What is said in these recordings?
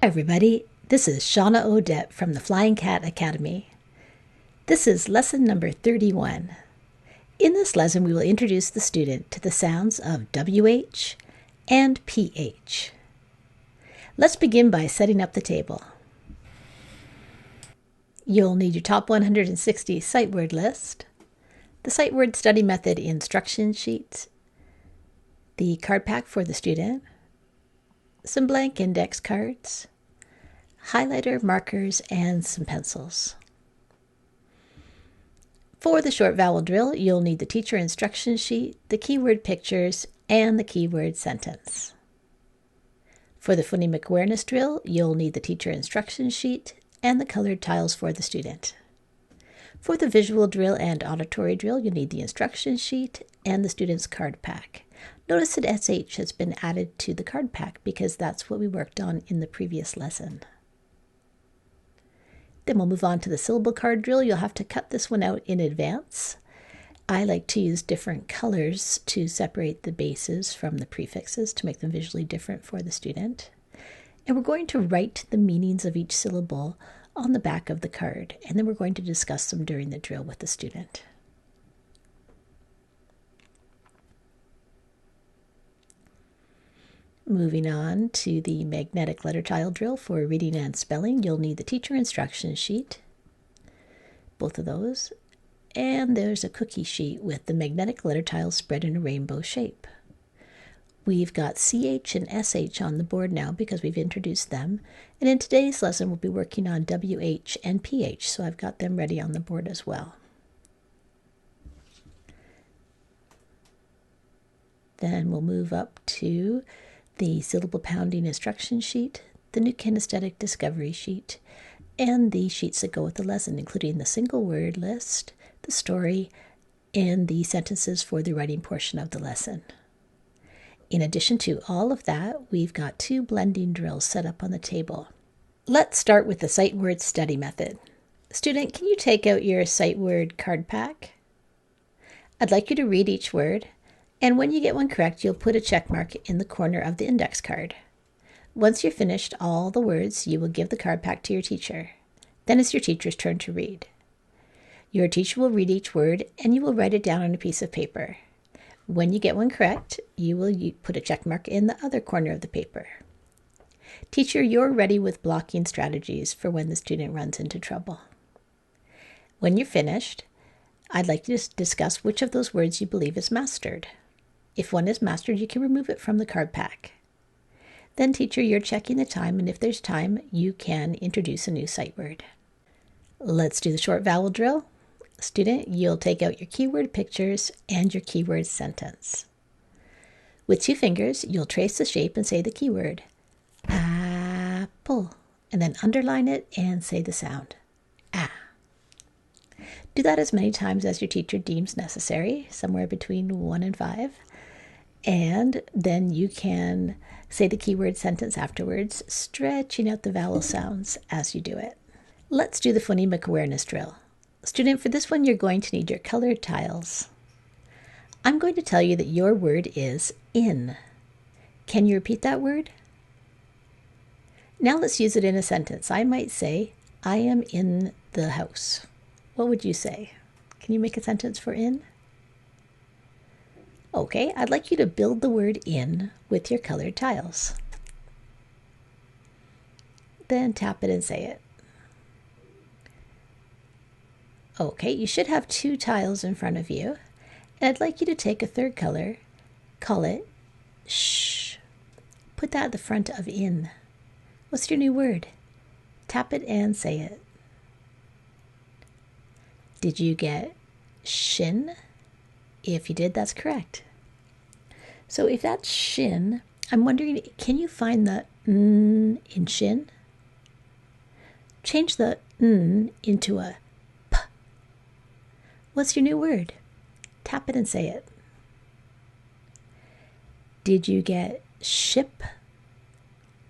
Hi everybody, this is Shawna Odette from the Flying Cat Academy. This is lesson number 31. In this lesson, we will introduce the student to the sounds of WH and PH. Let's begin by setting up the table. You'll need your top 160 sight word list, the sight word study method instruction sheet, the card pack for the student, some blank index cards, highlighter, markers, and some pencils. For the short vowel drill, you'll need the teacher instruction sheet, the keyword pictures, and the keyword sentence. For the phonemic awareness drill, you'll need the teacher instruction sheet and the colored tiles for the student. For the visual drill and auditory drill, you'll need the instruction sheet and the student's card pack. Notice that SH has been added to the card pack because that's what we worked on in the previous lesson. Then we'll move on to the syllable card drill. You'll have to cut this one out in advance. I like to use different colors to separate the bases from the prefixes to make them visually different for the student. And we're going to write the meanings of each syllable on the back of the card, and then we're going to discuss them during the drill with the student. Moving on to the magnetic letter tile drill for reading and spelling, you'll need the teacher instruction sheet, both of those, and there's a cookie sheet with the magnetic letter tiles spread in a rainbow shape. We've got CH and SH on the board now because we've introduced them, and in today's lesson we'll be working on WH and PH, so I've got them ready on the board as well. Then we'll move up to the syllable pounding instruction sheet, the new kinesthetic discovery sheet, and the sheets that go with the lesson, including the single word list, the story, and the sentences for the writing portion of the lesson. In addition to all of that, we've got two blending drills set up on the table. Let's start with the sight word study method. Student, can you take out your sight word card pack? I'd like you to read each word, and when you get one correct, you'll put a check mark in the corner of the index card. Once you're finished all the words, you will give the card pack to your teacher. Then it's your teacher's turn to read. Your teacher will read each word, and you will write it down on a piece of paper. When you get one correct, you will put a check mark in the other corner of the paper. Teacher, you're ready with blocking strategies for when the student runs into trouble. When you're finished, I'd like you to discuss which of those words you believe is mastered. If one is mastered, you can remove it from the card pack. Then, teacher, you're checking the time, and if there's time, you can introduce a new sight word. Let's do the short vowel drill. Student, you'll take out your keyword pictures and your keyword sentence. With 2 fingers, you'll trace the shape and say the keyword, apple, and then underline it and say the sound, ah. Do that as many times as your teacher deems necessary, somewhere between 1 and 5. And then you can say the keyword sentence afterwards, stretching out the vowel sounds as you do it. Let's do the phonemic awareness drill. Student, for this one, you're going to need your colored tiles. I'm going to tell you that your word is in. Can you repeat that word? Now let's use it in a sentence. I might say, I am in the house. What would you say? Can you make a sentence for in? Okay, I'd like you to build the word in with your colored tiles. Then tap it and say it. Okay, you should have 2 tiles in front of you. And I'd like you to take a third color, call it shh. Put that at the front of in. What's your new word? Tap it and say it. Did you get shin? If you did, that's correct. So if that's shin, I'm wondering, can you find the n in shin? Change the n into a p. What's your new word? Tap it and say it. Did you get ship?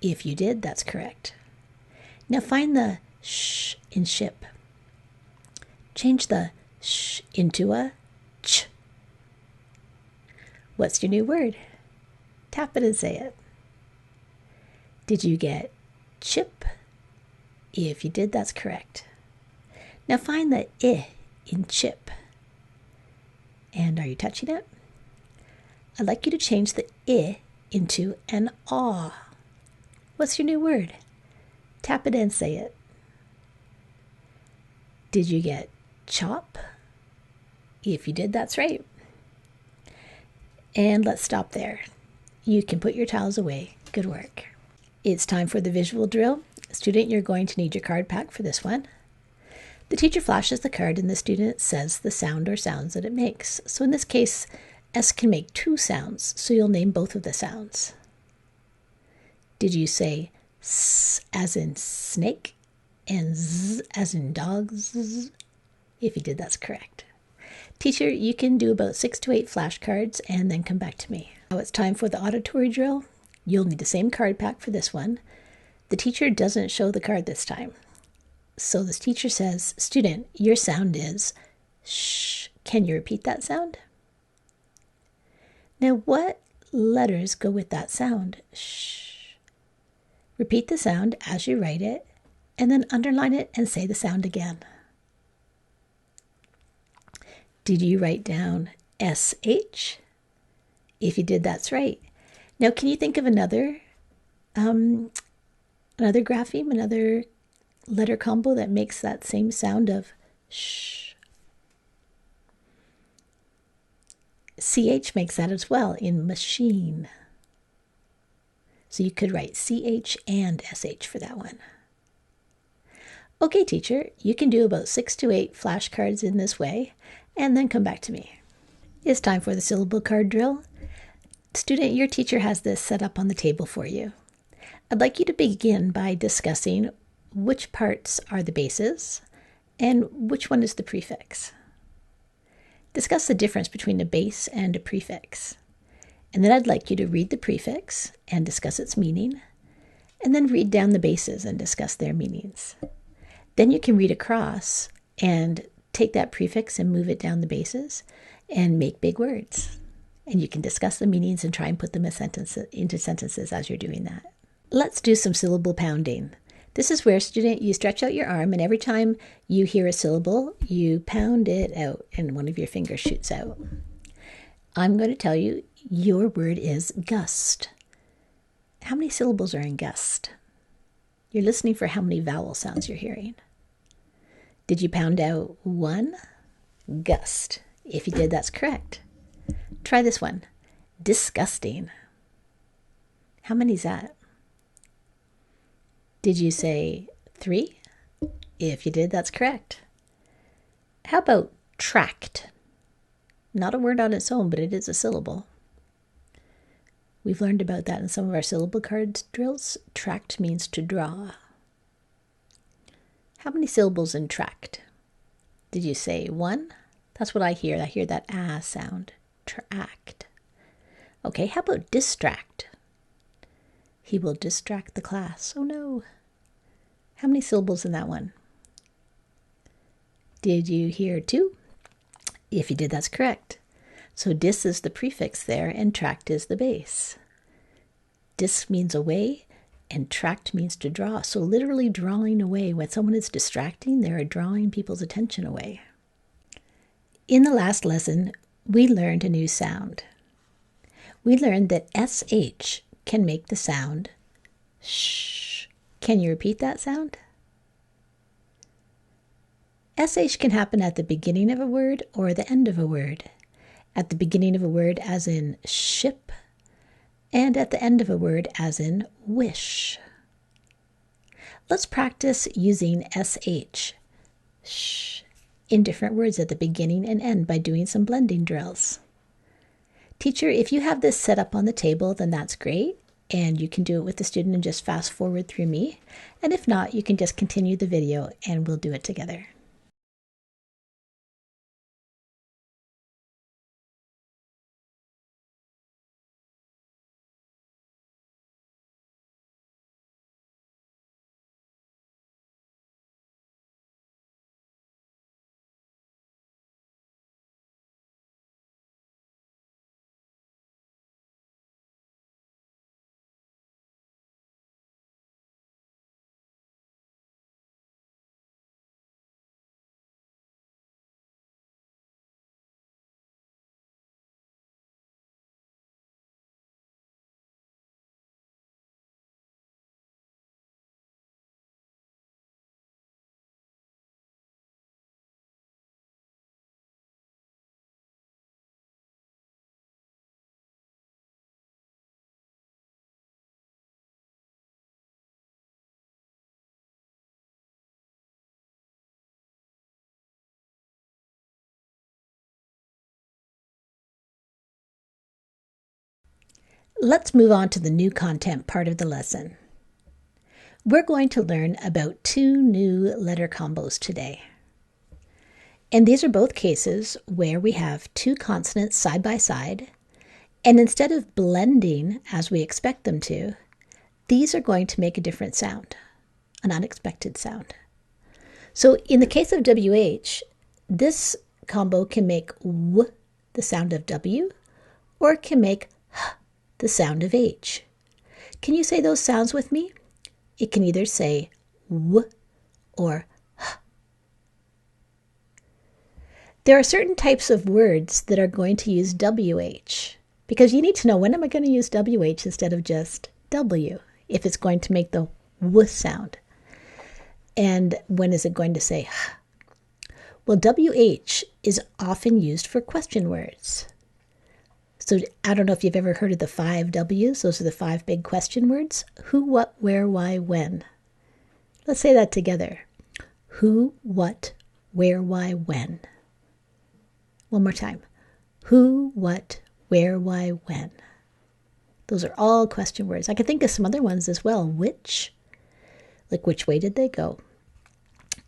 If you did, that's correct. Now find the sh in ship. Change the sh into a ch. What's your new word? Tap it and say it. Did you get chip. If you did, that's correct. Now find the I in chip. And are you touching it? I'd like you to change the I into an aw. What's your new word? Tap it and say it. Did you get chop? If you did, that's right. And let's stop there. You can put your towels away. Good work. It's time for the visual drill. Student, you're going to need your card pack for this one. The teacher flashes the card and the student says the sound or sounds that it makes. So in this case, S can make two sounds, so you'll name both of the sounds. Did you say S as in snake and Z as in dogs? If you did, that's correct. Teacher, you can do about 6 to 8 flashcards and then come back to me. Now it's time for the auditory drill. You'll need the same card pack for this one. The teacher doesn't show the card this time. So the teacher says, student, your sound is shh. Can you repeat that sound? Now what letters go with that sound? Shh. Repeat the sound as you write it and then underline it and say the sound again. Did you write down SH? If you did, that's right. Now, can you think of another grapheme, another letter combo that makes that same sound of shh? CH makes that as well in machine. So you could write CH and SH for that one. Okay, teacher, you can do about 6 to 8 flashcards in this way and then come back to me. It's time for the syllable card drill. Student, your teacher has this set up on the table for you. I'd like you to begin by discussing which parts are the bases and which one is the prefix. Discuss the difference between a base and a prefix. And then I'd like you to read the prefix and discuss its meaning, and then read down the bases and discuss their meanings. Then you can read across and take that prefix and move it down the bases and make big words. And you can discuss the meanings and try and put them into sentences as you're doing that. Let's do some syllable pounding. This is where, student, you stretch out your arm and every time you hear a syllable, you pound it out and one of your fingers shoots out. I'm going to tell you your word is gust. How many syllables are in gust? You're listening for how many vowel sounds you're hearing. Did you pound out one? Gust. If you did, that's correct. Try this one. Disgusting. How many is that? Did you say 3? If you did, that's correct. How about tract? Not a word on its own, but it is a syllable. We've learned about that in some of our syllable card drills. Tract means to draw. How many syllables in tract? Did you say 1? That's what I hear. I hear that ah sound. Tract. Okay, how about distract? He will distract the class. Oh no. How many syllables in that one? Did you hear 2? If you did, that's correct. So dis is the prefix there and tract is the base. Dis means away and tract means to draw. So literally drawing away. When someone is distracting, they are drawing people's attention away. In the last lesson, we learned a new sound. We learned that SH can make the sound shh. Can you repeat that sound? SH can happen at the beginning of a word or the end of a word. At the beginning of a word as in ship, and at the end of a word as in wish. Let's practice using SH shh in different words at the beginning and end by doing some blending drills. Teacher, if you have this set up on the table, then that's great, and you can do it with the student and just fast forward through me. And if not, you can just continue the video and we'll do it together. Let's move on to the new content part of the lesson. We're going to learn about 2 new letter combos today. And these are both cases where we have 2 consonants side by side, and instead of blending as we expect them to, these are going to make a different sound, an unexpected sound. So in the case of WH, this combo can make W the sound of W, or it can make H the sound of H. Can you say those sounds with me? It can either say W or H. There are certain types of words that are going to use WH, because you need to know, when am I going to use WH instead of just W, if it's going to make the W sound? And when is it going to say H? Well, WH is often used for question words. So I don't know if you've ever heard of the 5 W's. Those are the 5 big question words. Who, what, where, why, when. Let's say that together. Who, what, where, why, when. One more time. Who, what, where, why, when. Those are all question words. I could think of some other ones as well. Which, like which way did they go?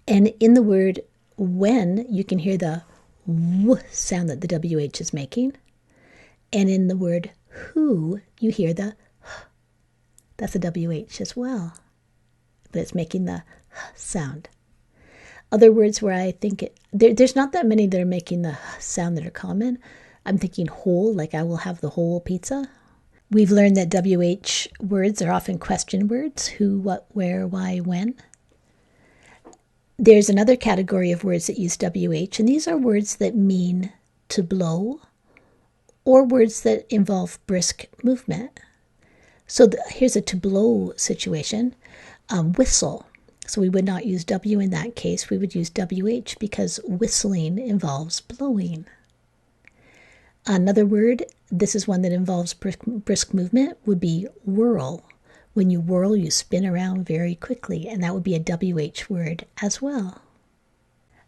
And in the word when, you can hear the W sound that the WH is making. And in the word who, you hear the H. That's a WH as well. But it's making the H sound. Other words where I think there's not that many that are making the H sound that are common. I'm thinking whole, like I will have the whole pizza. We've learned that WH words are often question words. Who, what, where, why, when. There's another category of words that use WH, and these are words that mean to blow, or words that involve brisk movement. So here's a to blow situation. Whistle. So we would not use W in that case. We would use WH because whistling involves blowing. Another word, this is one that involves brisk movement, would be whirl. When you whirl, you spin around very quickly, and that would be a WH word as well.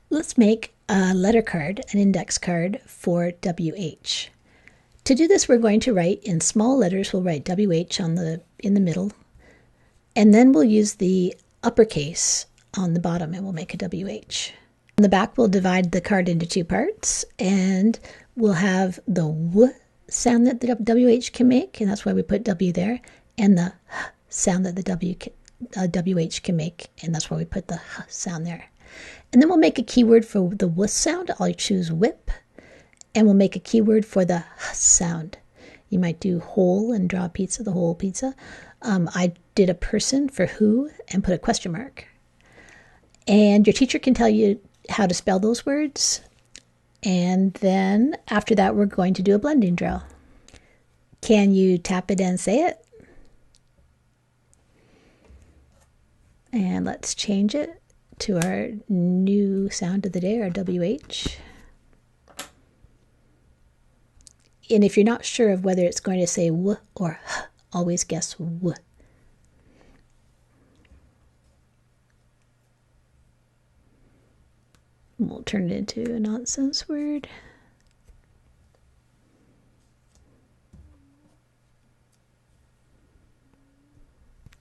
Let's make a letter card, an index card for WH. To do this, we're going to write in small letters. We'll write WH in the middle, and then we'll use the uppercase on the bottom, and we'll make a WH. On the back, we'll divide the card into 2 parts, and we'll have the W sound that the WH can make, and that's why we put W there, and the H sound that the WH can make, and that's why we put the H sound there. And then we'll make a keyword for the W sound. I'll choose whip, and we'll make a keyword for the H sound. You might do whole and draw a pizza, the whole pizza. I did a person for who and put a question mark. And your teacher can tell you how to spell those words. And then after that, we're going to do a blending drill. Can you tap it and say it? And let's change it to our new sound of the day, our WH. And if you're not sure of whether it's going to say W or H, always guess W. We'll turn it into a nonsense word.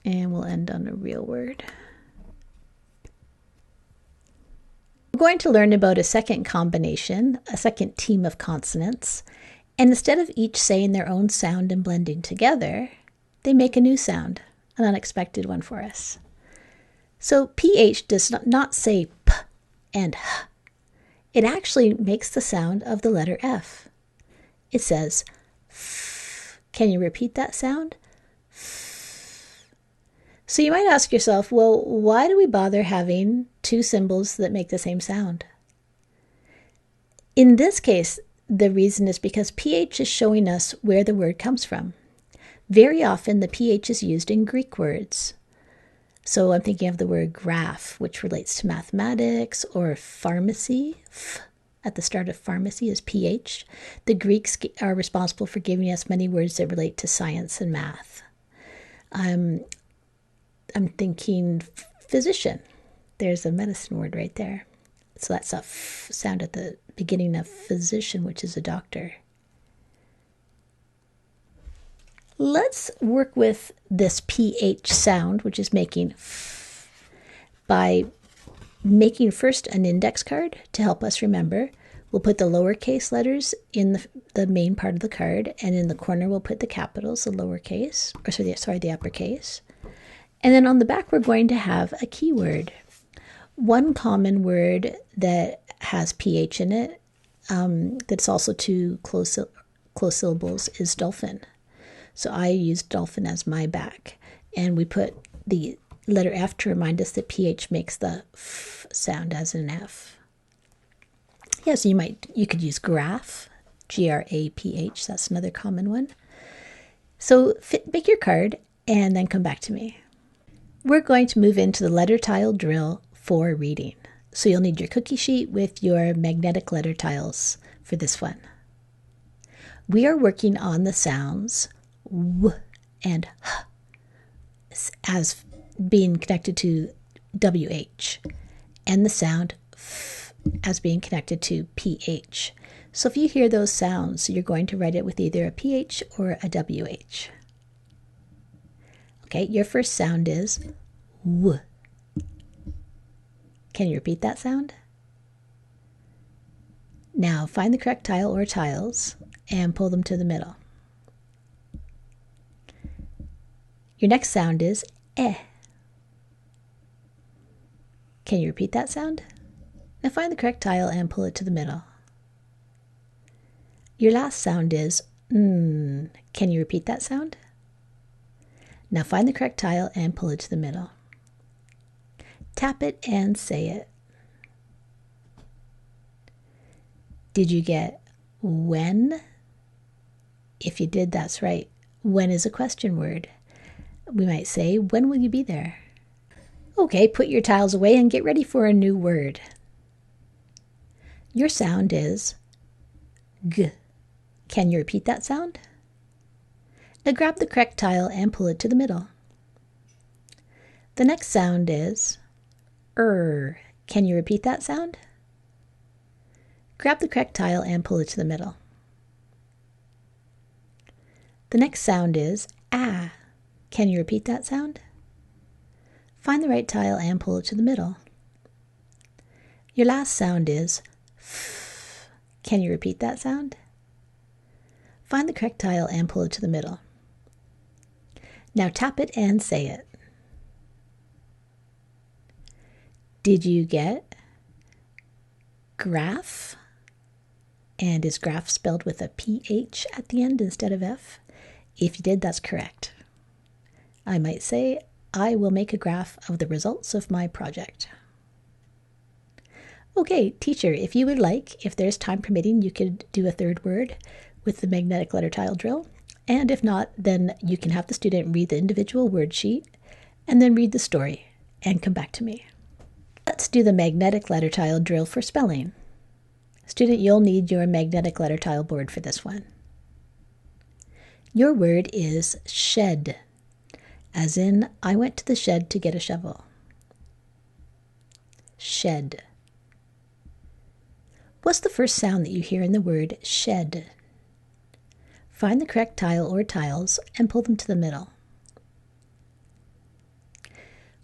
And we'll end on a real word. We're going to learn about a second combination, a second team of consonants. And instead of each saying their own sound and blending together, they make a new sound, an unexpected one for us. So PH does not say P and H. It actually makes the sound of the letter F. It says F. Can you repeat that sound? F. So you might ask yourself, well, why do we bother having 2 symbols that make the same sound? In this case, the reason is because PH is showing us where the word comes from. Very often, the PH is used in Greek words. So I'm thinking of the word graph, which relates to mathematics, or pharmacy. F at the start of pharmacy is PH. The Greeks are responsible for giving us many words that relate to science and math. I'm thinking physician. There's a medicine word right there. So that's a F sound at the beginning of physician, which is a doctor. Let's work with this PH sound, which is making f, by making first an index card to help us remember. We'll put the lowercase letters in the main part of the card, and in the corner we'll put the capitals, the lowercase, or sorry, the uppercase. And then on the back we're going to have a keyword. One common word that has PH in it, that's also two close syllables, is dolphin. So I used dolphin as my back. And we put the letter F to remind us that PH makes the F sound as an F. Yeah, so you could use graph, G-R-A-P-H, that's another common one. So make your card and then come back to me. We're going to move into the letter tile drill for reading. So you'll need your cookie sheet with your magnetic letter tiles for this one. We are working on the sounds W and H as being connected to WH, and the sound F as being connected to PH. So if you hear those sounds, you're going to write it with either a PH or a WH. Okay, your first sound is W. Can you repeat that sound? Now find the correct tile or tiles and pull them to the middle. Your next sound is Eh. Can you repeat that sound? Now find the correct tile and pull it to the middle. Your last sound is Can you repeat that sound? Now find the correct tile and pull it to the middle. Tap it and say it. Did you get when? If you did, that's right. When is a question word. We might say, when will you be there? Okay, put your tiles away and get ready for a new word. Your sound is G. Can you repeat that sound? Now grab the correct tile and pull it to the middle. The next sound is Can you repeat that sound? Grab the correct tile and pull it to the middle. The next sound is Ah. Can you repeat that sound? Find the right tile and pull it to the middle. Your last sound is F. Can you repeat that sound? Find the correct tile and pull it to the middle. Now tap it and say it. Did you get graph? And is graph spelled with a PH at the end instead of F? If you did, that's correct. I might say, I will make a graph of the results of my project. Okay, teacher, if you would like, if there's time permitting, you could do a third word with the magnetic letter tile drill. And if not, then you can have the student read the individual word sheet and then read the story and come back to me. Let's do the magnetic letter tile drill for spelling. Student, you'll need your magnetic letter tile board for this one. Your word is shed, as in, I went to the shed to get a shovel. Shed. What's the first sound that you hear in the word shed? Find the correct tile or tiles and pull them to the middle.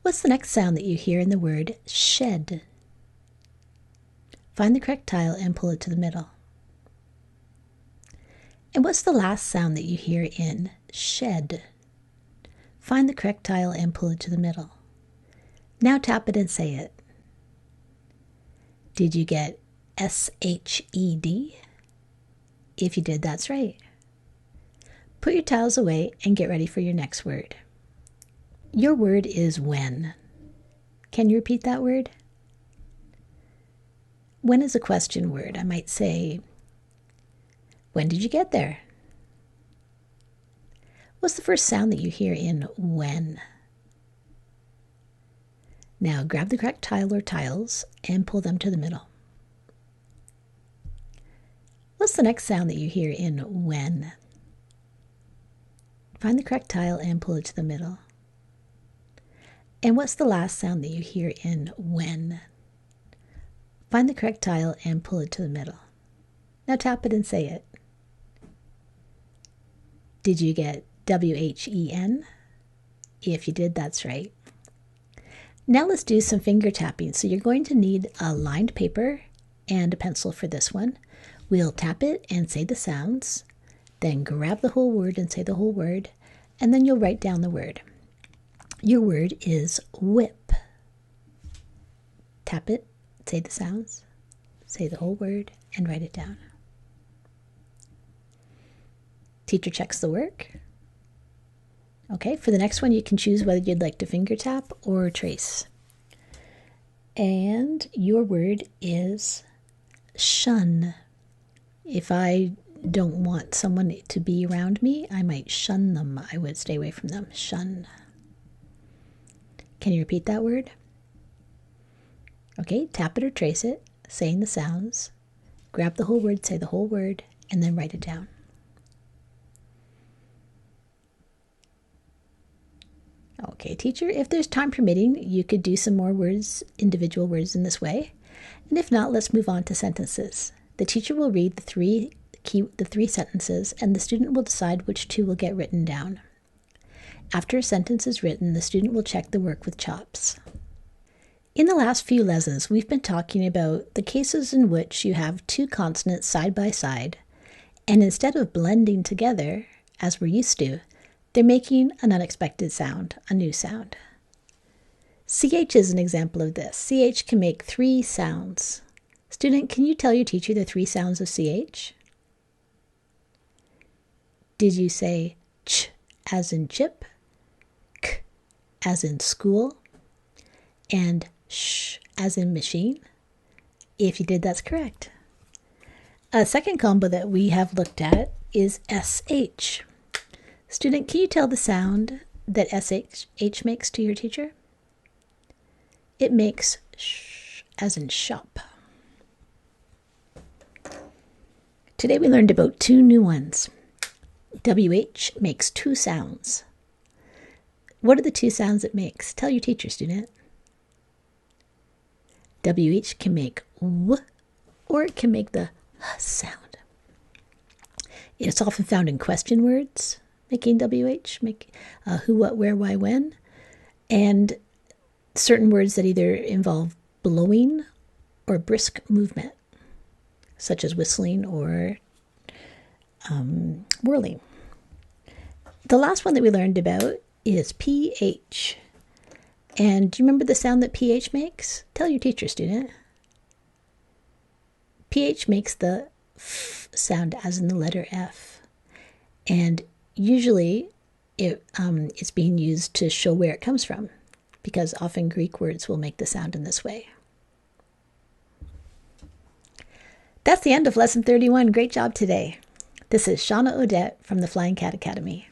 What's the next sound that you hear in the word shed? Find the correct tile and pull it to the middle. And what's the last sound that you hear in shed? Find the correct tile and pull it to the middle. Now tap it and say it. Did you get S-H-E-D? If you did, that's right. Put your tiles away and get ready for your next word. Your word is when. Can you repeat that word? When is a question word. I might say, when did you get there? What's the first sound that you hear in when? Now grab the correct tile or tiles and pull them to the middle. What's the next sound that you hear in when? Find the correct tile and pull it to the middle. And what's the last sound that you hear in when? Find the correct tile and pull it to the middle. Now tap it and say it. Did you get W-H-E-N. If you did, that's right. Now let's do some finger tapping. So you're going to need a lined paper and a pencil for this one. We'll tap it and say the sounds, then grab the whole word and say the whole word, and then you'll write down the word. Your word is whip. Tap it, say the sounds, say the whole word, and write it down. Teacher checks the work. Okay, for the next one, you can choose whether you'd like to finger tap or trace. And your word is shun. If I don't want someone to be around me, I might shun them. I would stay away from them. Shun. Can you repeat that word? Okay, tap it or trace it, saying the sounds. Grab the whole word, say the whole word, and then write it down. Okay, teacher, if there's time permitting, you could do some more words, individual words in this way. And if not, let's move on to sentences. The teacher will read the three sentences, and the student will decide which two will get written down. After a sentence is written, the student will check the work with chops. In the last few lessons, we've been talking about the cases in which you have two consonants side by side, and instead of blending together, as we're used to, they're making an unexpected sound, a new sound. CH is an example of this. CH can make three sounds. Student, can you tell your teacher the three sounds of CH? Did you say ch as in chip, k as in school, and sh as in machine? If you did, that's correct. A second combo that we have looked at is SH. Student, can you tell the sound that SH makes to your teacher? It makes sh as in shop. Today we learned about two new ones. WH makes two sounds. What are the two sounds it makes? Tell your teacher, student. WH can make w, or it can make the h sound. It's often found in question words, making WH, who, what, where, why, when, and certain words that either involve blowing or brisk movement, such as whistling or whirling. The last one that we learned about is PH. And do you remember the sound that PH makes? Tell your teacher, student. PH makes the f sound as in the letter F. And usually it's being used to show where it comes from, because often Greek words will make the sound in this way. That's the end of Lesson 31. Great job today. This is Shawna Odette from the Flying Cat Academy.